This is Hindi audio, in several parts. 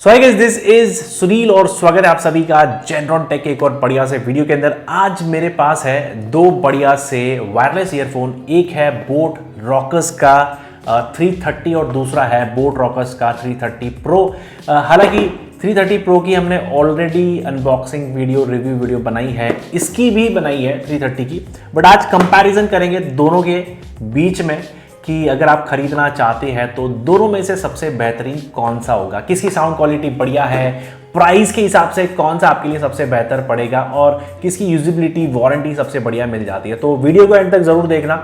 So hi guys, this is Sunil और स्वागत है आप सभी का जेनरॉन टेक के एक और बढ़िया से वीडियो के अंदर। आज मेरे पास है दो बढ़िया से वायरलेस ईयरफोन। एक है बोट रॉकर्स का 330 और दूसरा है बोट रॉकर्स का 330 प्रो। हालांकि 330 प्रो की हमने already unboxing video review video बनाई है, इसकी भी बनाई है 330 की, बट आज कंपैरिजन करेंगे दोनों के बीच में कि अगर आप खरीदना चाहते हैं तो दोनों में से सबसे बेहतरीन कौन सा होगा, किसकी साउंड क्वालिटी बढ़िया है, प्राइस के हिसाब से कौन सा आपके लिए सबसे बेहतर पड़ेगा और किसकी यूजिबिलिटी वारंटी सबसे बढ़िया मिल जाती है। तो वीडियो को एंड तक जरूर देखना।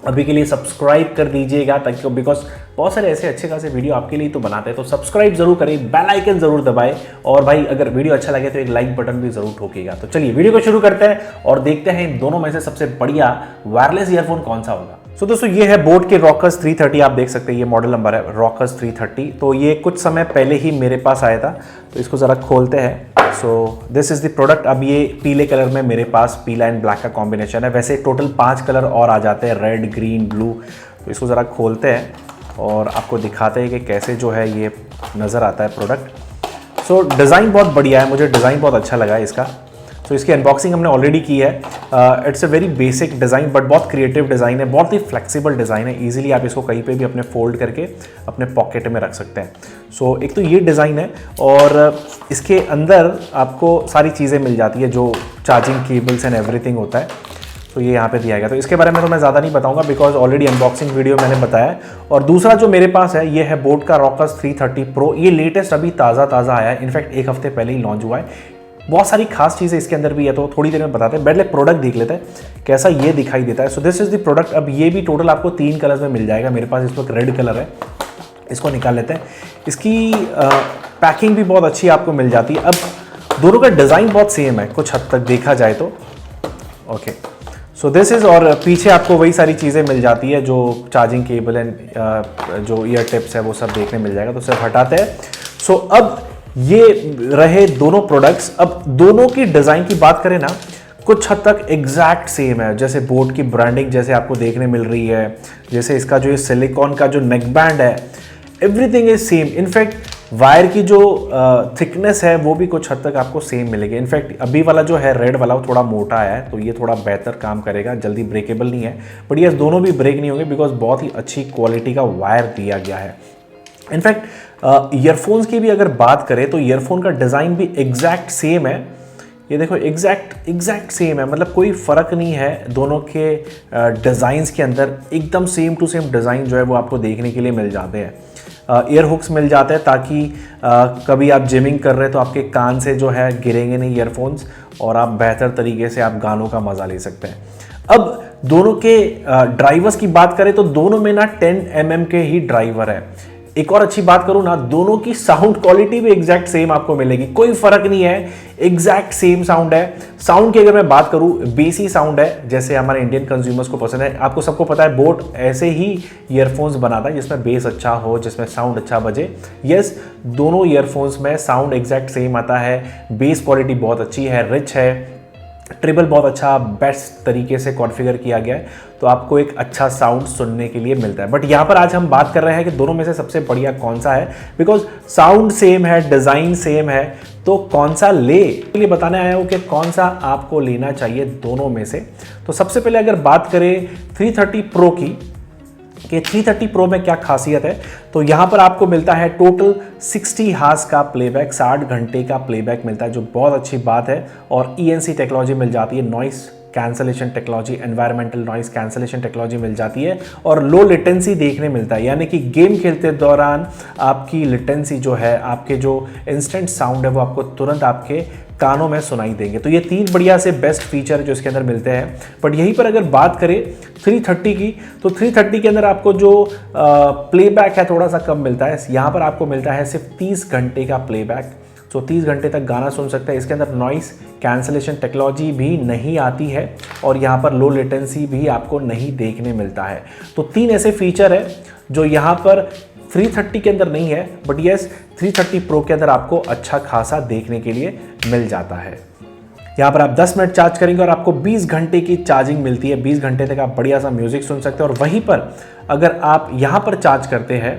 अभी के लिए सब्सक्राइब कर दीजिएगा ताकि बिकॉज बहुत सारे ऐसे अच्छे खासे वीडियो आपके लिए तो बनाते हैं, तो सब्सक्राइब जरूर करें, बेल आइकन जरूर दबाएं और भाई अगर वीडियो अच्छा लगे तो एक लाइक बटन भी जरूर ठोकिएगा। तो चलिए वीडियो को शुरू करते हैं और देखते हैं इन दोनों में से सबसे बढ़िया वायरलेस ईयरफोन कौन सा होगा। सो दोस्तों ये है बोट के रॉकर्स 330, आप देख सकते हैं ये मॉडल नंबर है रॉकर्स 330। तो ये कुछ समय पहले ही मेरे पास आया था, तो इसको ज़रा खोलते हैं। So this is the product. अब ये पीले कलर में मेरे पास पीला एंड ब्लैक का कॉम्बिनेशन है, वैसे टोटल 5 कलर और आ जाते हैं, रेड ग्रीन ब्लू। तो इसको ज़रा खोलते हैं और आपको दिखाते हैं कि कैसे जो है ये नज़र आता है प्रोडक्ट। सो डिज़ाइन बहुत बढ़िया है, मुझे डिज़ाइन बहुत अच्छा लगा है इसका। तो इसकी अनबॉक्सिंग हमने ऑलरेडी की है। It's a very basic design but बहुत क्रिएटिव डिज़ाइन है, बहुत ही फ्लेक्सिबल डिज़ाइन है। इजीली आप इसको कहीं पे भी अपने फोल्ड करके अपने पॉकेट में रख सकते हैं। सो एक तो ये डिज़ाइन है और इसके अंदर आपको सारी चीज़ें मिल जाती है, जो चार्जिंग केबल्स एंड एवरीथिंग होता है। तो ये यहाँ पे दिया गया। तो इसके बारे में तो मैं ज़्यादा नहीं बताऊंगा बिकॉज ऑलरेडी अनबॉक्सिंग वीडियो मैंने बताया। और दूसरा जो मेरे पास है ये है बोट का रॉकर्स 330 प्रो। ये लेटेस्ट अभी ताज़ा आया है, इनफैक्ट एक हफ्ते पहले ही लॉन्च हुआ है। बहुत सारी खास चीज़ें इसके अंदर भी है, तो थोड़ी देर में बताते हैं। पहले प्रोडक्ट देख लेते हैं कैसा ये दिखाई देता है। So this is the product. अब ये भी टोटल आपको 3 कलर्स में मिल जाएगा। मेरे पास इस वक्त रेड कलर है, इसको निकाल लेते हैं। इसकी पैकिंग भी बहुत अच्छी आपको मिल जाती है। अब दोनों का डिज़ाइन बहुत सेम है कुछ हद तक देखा जाए तो। ओके, सो दिस इज़, और पीछे आपको वही सारी चीज़ें मिल जाती है जो चार्जिंग केबल एंड जो ईयर टिप्स है वो सब देखने मिल जाएगा। तो सिर्फ हटाते हैं। सो अब ये रहे दोनों प्रोडक्ट्स। अब दोनों की डिज़ाइन की बात करें ना, कुछ हद तक एग्जैक्ट सेम है। जैसे बोट की ब्रांडिंग जैसे आपको देखने मिल रही है, जैसे इसका जो ये सिलिकॉन का जो नेकबैंड है, everything is same. In fact wire की जो थिकनेस है वो भी कुछ हद तक आपको सेम मिलेगी। इनफैक्ट अभी वाला जो है रेड वाला वो थोड़ा मोटा है, तो ये थोड़ा बेहतर काम करेगा, जल्दी ब्रेकेबल नहीं है। बट ये दोनों भी ब्रेक नहीं होंगे बिकॉज बहुत ही अच्छी क्वालिटी का वायर दिया गया है। इनफैक्ट ईयरफोन्स की भी अगर बात करें तो ईयरफोन का डिज़ाइन भी एग्जैक्ट सेम है। ये देखो एग्जैक्ट सेम है, मतलब कोई फ़र्क नहीं है दोनों के डिज़ाइंस के अंदर। एकदम सेम टू सेम डिज़ाइन जो है वो आपको देखने के लिए मिल जाते हैं। ईयर हुक्स मिल जाते हैं ताकि कभी आप जिमिंग कर रहे हैं तो आपके कान से जो है गिरेंगे नहीं ईयरफोन्स और आप बेहतर तरीके से आप गानों का मज़ा ले सकते हैं। अब दोनों के ड्राइवर्स की बात करें तो दोनों में ना 10 mm के ही ड्राइवर है। एक और अच्छी बात करूं ना, दोनों की साउंड क्वालिटी भी एग्जैक्ट सेम आपको मिलेगी, कोई फर्क नहीं है, एग्जैक्ट सेम साउंड है। साउंड की अगर मैं बात करूं, बेसी साउंड है जैसे हमारे इंडियन कंज्यूमर्स को पसंद है। आपको सबको पता है बोट ऐसे ही ईयरफोन्स बनाता है जिसमें बेस अच्छा हो, जिसमें साउंड अच्छा बजे। यस, दोनों ईयरफोन्स में साउंड एग्जैक्ट सेम आता है। बेस क्वालिटी बहुत अच्छी है, रिच है, ट्रिबल बहुत अच्छा बेस्ट तरीके से कॉन्फ़िगर किया गया है, तो आपको एक अच्छा साउंड सुनने के लिए मिलता है। बट यहाँ पर आज हम बात कर रहे हैं कि दोनों में से सबसे बढ़िया कौन सा है, बिकॉज साउंड सेम है, डिज़ाइन सेम है, तो कौन सा ले लिए बताने आया हूँ कि कौन सा आपको लेना चाहिए दोनों में से। तो सबसे पहले अगर बात करें 330 प्रो की कि 330 प्रो में क्या खासियत है, तो यहाँ पर आपको मिलता है टोटल 60 हार्स का प्लेबैक, 60 घंटे का प्लेबैक मिलता है, जो बहुत अच्छी बात है। और ENC टेक्नोलॉजी मिल जाती है, noise cancellation technology, environmental noise cancellation technology मिल जाती है और लो लेटेंसी देखने मिलता है, यानी कि गेम खेलते दौरान आपकी लेटेंसी जो है, आपके जो इंस्टेंट साउंड है वो आपको तुरंत आपके कानों में सुनाई देंगे। तो ये 3 बढ़िया से बेस्ट फीचर जो इसके अंदर मिलते हैं। बट यहीं पर अगर बात करें 330 की, तो 330 के अंदर आपको जो प्लेबैक है थोड़ा सा कम मिलता है। यहाँ पर आपको मिलता है सिर्फ 30 घंटे का प्लेबैक, तो 30 घंटे तक गाना सुन सकते हैं। इसके अंदर नॉइस कैंसलेशन टेक्नोलॉजी भी नहीं आती है और यहाँ पर लो लेटेंसी भी आपको नहीं देखने मिलता है। तो 3 ऐसे फीचर है जो यहाँ पर 330 के अंदर नहीं है, बट यस 330 प्रो के अंदर आपको अच्छा खासा देखने के लिए मिल जाता है। यहाँ पर आप 10 मिनट चार्ज करेंगे और आपको 20 घंटे की चार्जिंग मिलती है। 20 घंटे तक आप बढ़िया सा म्यूजिक सुन सकते हैं। और वहीं पर अगर आप यहाँ पर चार्ज करते हैं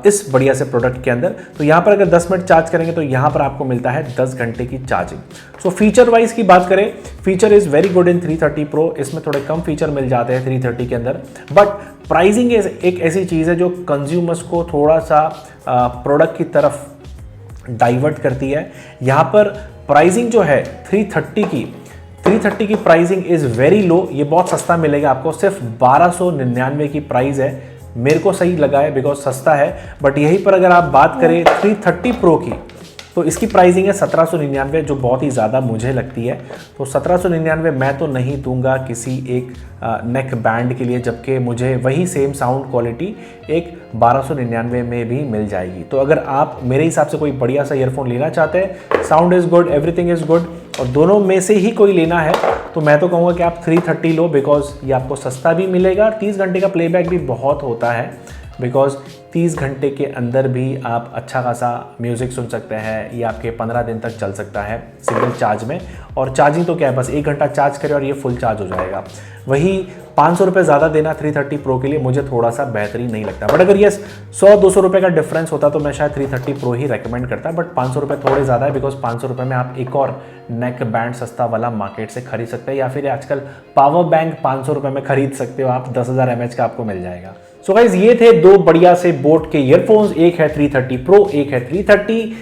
इस बढ़िया से प्रोडक्ट के अंदर। तो यहाँ पर अगर 10 मिनट चार्ज करेंगे तो यहाँ पर आपको मिलता है 10 घंटे की चार्जिंग। सो फीचर वाइज की बात करें, feature is very good in 330 pro. इसमें थोड़े कम फीचर मिल जाते हैं 330 के अंदर, बट प्राइसिंग एक ऐसी चीज़ है जो कंज्यूमर्स को थोड़ा सा प्रोडक्ट की तरफ डाइवर्ट करती है। यहाँ पर प्राइसिंग जो है 330 की प्राइसिंग इज़ वेरी लो। ये बहुत सस्ता मिलेगा आपको, सिर्फ 1299 की प्राइस है। मेरे को सही लगा है बिकॉज सस्ता है। बट यहीं पर अगर आप बात करें 330 प्रो की, तो इसकी प्राइसिंग है 1799, जो बहुत ही ज़्यादा मुझे लगती है। तो 1799 मैं तो नहीं दूंगा किसी एक नेक बैंड के लिए, जबकि मुझे वही सेम साउंड क्वालिटी एक 1299 में भी मिल जाएगी। तो अगर आप मेरे हिसाब से कोई बढ़िया सा ईयरफोन लेना चाहते हैं, sound is good, everything is good, और दोनों में से ही कोई लेना है, तो मैं तो कहूँगा कि आप 330 लो, बिकॉज ये आपको सस्ता भी मिलेगा। 30 घंटे का प्लेबैक भी बहुत होता है, बिकॉज 30 घंटे के अंदर भी आप अच्छा खासा म्यूज़िक सुन सकते हैं। ये आपके 15 दिन तक चल सकता है सिंगल चार्ज में। और चार्जिंग तो क्या है, बस 1 घंटा चार्ज करें और ये फुल चार्ज हो जाएगा। वही 500 रुपये ज़्यादा देना 330 प्रो के लिए मुझे थोड़ा सा बेहतरीन नहीं लगता। बट अगर ये 100-200 रुपये का डिफरेंस होता तो मैं शायद 330 प्रो ही रेकमेंड करता। बट 500 रुपये थोड़े ज़्यादा है, बिकॉज 500 रुपये में आप एक और नेक बैंड सस्ता वाला मार्केट से खरीद सकते हैं, या फिर आजकल पावर बैंक 500 रुपये में खरीद सकते हो आप, 10,000 mAh का आपको मिल जाएगा। सो गाइज, ये थे दो बढ़िया से बोट के ईयरफोन्स। एक है 330 प्रो, एक है 330।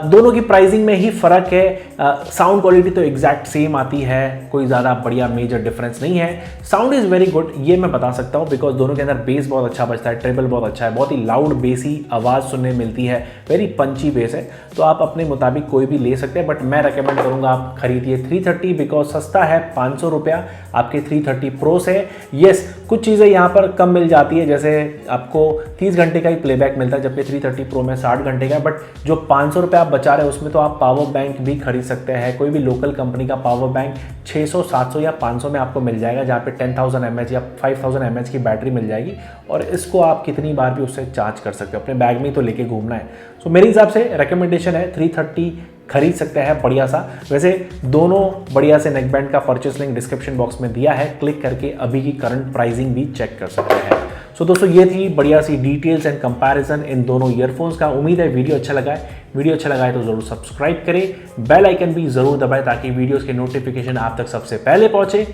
दोनों की प्राइसिंग में ही फर्क है। साउंड क्वालिटी तो एग्जैक्ट सेम आती है, कोई ज़्यादा बढ़िया मेजर डिफरेंस नहीं है। साउंड इज़ वेरी गुड, ये मैं बता सकता हूँ, बिकॉज दोनों के अंदर बेस बहुत अच्छा बजता है, ट्रेबल बहुत अच्छा है, बहुत ही लाउड बेसी आवाज़ सुनने मिलती है, वेरी पंची बेस है। तो आप अपने मुताबिक कोई भी ले सकते हैं, बट मैं रेकमेंड करूँगा आप खरीदिए 330, बिकॉज सस्ता है, 500 रुपया आपके 330 प्रो से। येस, कुछ चीज़ें यहाँ पर कम मिल जाती है, जैसे आपको 30 घंटे का ही प्लेबैक मिलता है, जबकि 330 प्रो में 60 घंटे का है। बट जो 500 रुपये आप बचा रहे हैं उसमें तो आप पावर बैंक भी खरीद सकते हैं। कोई भी लोकल कंपनी का पावर बैंक 600, 700 या 500 में आपको मिल जाएगा, जहाँ पे 10,000 mAh या 5,000 mAh की बैटरी मिल जाएगी, और इसको आप कितनी बार भी उससे चार्ज कर सकते हो, अपने बैग में तो लेके घूमना है। सो मेरे हिसाब से रिकमेंडेशन है 330 खरीद सकते हैं बढ़िया सा। वैसे दोनों बढ़िया से नेकबैंड का परचेस लिंक डिस्क्रिप्शन बॉक्स में दिया है, क्लिक करके अभी की करंट प्राइसिंग भी चेक कर सकते हैं। सो दोस्तों, ये थी बढ़िया सी डिटेल्स एंड कंपैरिजन इन दोनों ईयरफोन्स का। उम्मीद है वीडियो अच्छा लगा है। वीडियो अच्छा लगा है तो जरूर सब्सक्राइब करें, बेल आइकन भी जरूर दबाएं, ताकि वीडियोस के नोटिफिकेशन आप तक सबसे पहले पहुंचे।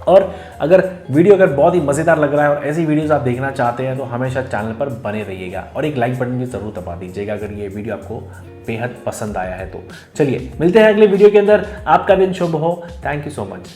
और अगर वीडियो बहुत ही मज़ेदार लग रहा है और ऐसी वीडियोस आप देखना चाहते हैं, तो हमेशा चैनल पर बने रहिएगा, और एक लाइक बटन भी ज़रूर दबा दीजिएगा अगर ये वीडियो आपको बेहद पसंद आया है तो। चलिए, मिलते हैं अगले वीडियो के अंदर। आपका दिन शुभ हो। Thank you so much.